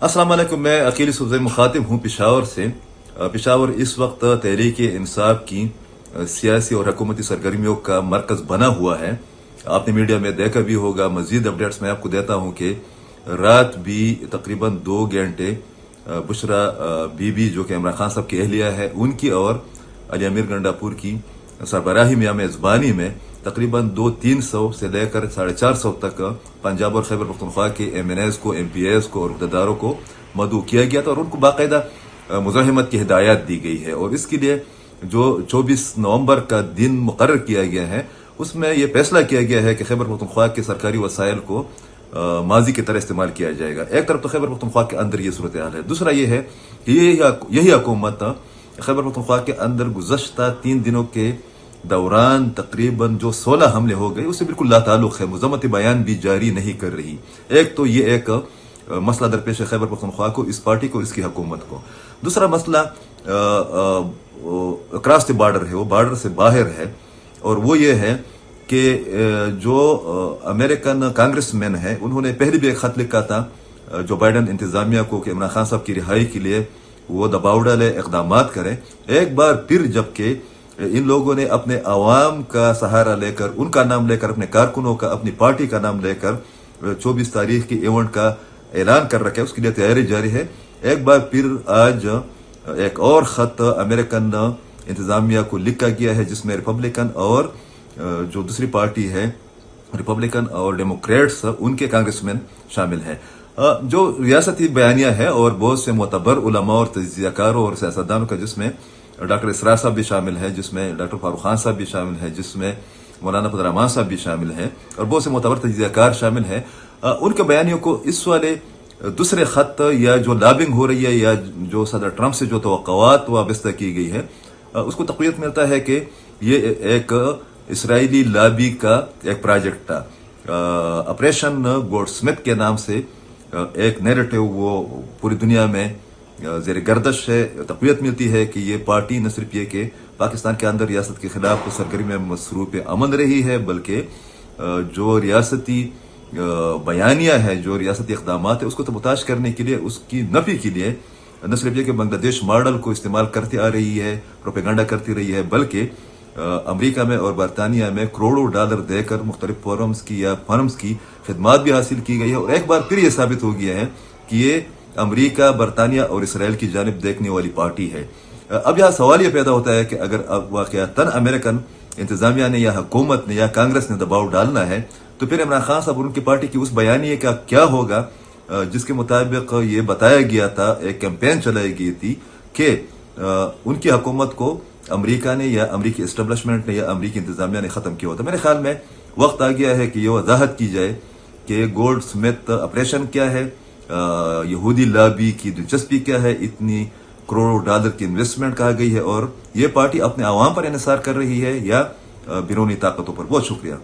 अस्सलाम वालेकुम। मैं अकील सुबज़ई मुखातिब हूँ पिशावर से। पिशावर इस वक्त तहरीक इंसाफ की सियासी और हुकूमती सरगर्मियों का मरकज बना हुआ है। आपने मीडिया में देखा भी होगा। मजीद अपडेट्स मैं आपको देता हूँ कि रात भी तकरीबन 2 घंटे बुशरा बीबी जो कि इमरान खान साहब की अहलिया है उनकी और अली अमीर गंडापुर की सरबराही में मेज़बानी में तकरीबन 200-300 से लेकर 450 तक पंजाब और खैबर पख्तूनख्वा के MNAs को, MPAs को और अहदेदारों को मदऊ किया गया था और उनको बाकायदा मुज़ाहिमत की हिदायत दी गई है। और इसके लिए जो 24 नवंबर का दिन मुकर्रर किया गया है उसमें यह फैसला किया गया है कि खैबर पख्तूनख्वा के सरकारी वसाइल को माजी की तरह इस्तेमाल किया जाएगा। एक तरफ तो खैबर पख्तूनख्वा के अंदर ये सूरत हाल है, दूसरा ये है कि यही हुकूमत खैबर पख्तूनख्वा के अंदर गुज़श्ता 3 दिनों के दौरान तकरीबन जो 16 हमले हो गए उससे बिल्कुल लाताल्लुक है, मुज़म्मती बयान भी जारी नहीं कर रही। एक तो ये एक मसला दरपेश है खैबर पख्तूनख्वा को, इस पार्टी को, इसकी हुकूमत को। दूसरा मसला क्रॉस द बॉर्डर है, वो बॉर्डर से बाहर है और वो ये है कि जो अमेरिकन कांग्रेसमैन है उन्होंने पहले भी एक खत लिखा था जो बाइडन इंतजामिया को कि इमरान खान साहब की रिहाई के लिए वो दबाव डाले, इक़दामात करें। एक बार फिर जबकि इन लोगों ने अपने अवाम का सहारा लेकर, उनका नाम लेकर, अपने कारकुनों का, अपनी पार्टी का नाम लेकर 24 तारीख की इवेंट का ऐलान कर रखा है, उसके लिए तैयारी जारी है। एक बार फिर आज एक और खत अमेरिकन इंतजामिया को लिखा गया है जिसमें रिपब्लिकन और जो दूसरी पार्टी है रिपब्लिकन और डेमोक्रेट्स उनके कांग्रेसमैन शामिल हैं। जो रियासती बयानिया है और बहुत से मोतबर उलमा और तजियाकारों और सियासतदानों का, जिसमें डॉक्टर इसरार साहब भी शामिल हैं, जिसमें डॉक्टर फारूक खान साहब भी शामिल हैं, जिसमें मौलाना फजल साहब भी शामिल हैं और बहुत से मोतबर तजियाकार शामिल हैं। उनके बयानियों को इस वाले दूसरे खत या जो लॉबिंग हो रही है या जो सदर ट्रंप से जो तवक्कुआत वाबस्ता की गई है उसको तक़वियत मिलता है कि ये एक इसराइली लॉबी का एक प्रोजेक्ट था। ऑपरेशन गोल्डस्मिथ के नाम से एक नैरेटिव वो पूरी दुनिया में ज़ेर गर्दश है। तक़वियत मिलती है कि ये पार्टी न सिर्फ ये कि पाकिस्तान के अंदर रियासत के खिलाफ तो सरगर्मी में मसरूफ़ अमन रही है, बल्कि जो रियासती बयानिया है, जो रियासती इक़दामात है, उसको तो मुताश करने के लिए, उसकी नफ़ी के लिए न सिर्फ ये कि बांग्लादेश मॉडल को इस्तेमाल करती आ रही है, प्रोपेगेंडा करती रही है, बल्कि अमेरिका में और बरतानिया में करोड़ों डॉलर देकर मुख्तलिफ फोरम्स की या फर्म्स की खिदमात भी हासिल की गई है। और एक बार फिर ये साबित हो गया है कि ये अमेरिका, बरतानिया और इसराइल की जानिब देखने वाली पार्टी है। अब यहाँ सवाल यह पैदा होता है कि अगर अब वाक़यातन अमेरिकन इंतजामिया ने या हुकूमत ने या कांग्रेस ने दबाव डालना है तो फिर इमरान खान साहब और उनकी पार्टी की उस बयानिए का क्या होगा जिसके मुताबिक ये बताया गया था, एक कैंपेन चलाई गई थी कि उनकी हुकूमत को अमेरिका ने या अमेरिकी एस्टेब्लिशमेंट ने या अमेरिकी इंतजामिया ने ख़त्म किया होता। मेरे ख्याल में वक्त आ गया है कि ये वजाहत की जाए कि गोल्ड स्मिथ ऑपरेशन क्या है, यहूदी लॉबी की दिलचस्पी क्या है, इतनी करोड़ों डॉलर की इन्वेस्टमेंट कहा गई है और ये पार्टी अपने आवाम पर इन्हिसार कर रही है या बैरूनी ताकतों पर। बहुत शुक्रिया।